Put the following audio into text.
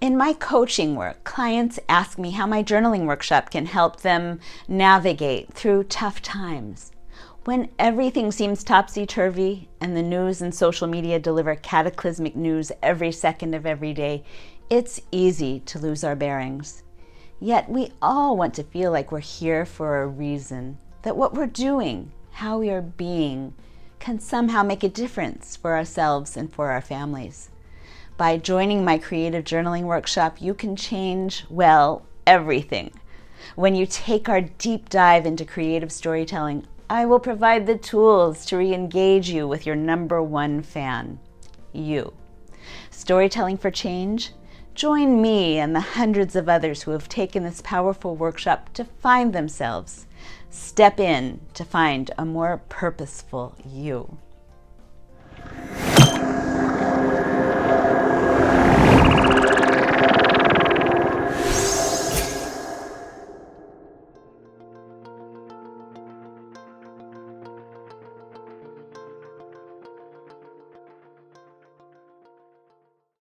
In my coaching work, clients ask me how my journaling workshop can help them navigate through tough times. When everything seems topsy-turvy and the news and social media deliver cataclysmic news every second of every day, it's easy to lose our bearings. Yet we all want to feel like we're here for a reason, that what we're doing, how we are being, can somehow make a difference for ourselves and for our families. By joining my creative journaling workshop, you can change, well, everything. When you take our deep dive into creative storytelling, I will provide the tools to re-engage you with your number one fan, you. Storytelling for change? Join me and the hundreds of others who have taken this powerful workshop to find themselves. Step in to find a more purposeful you.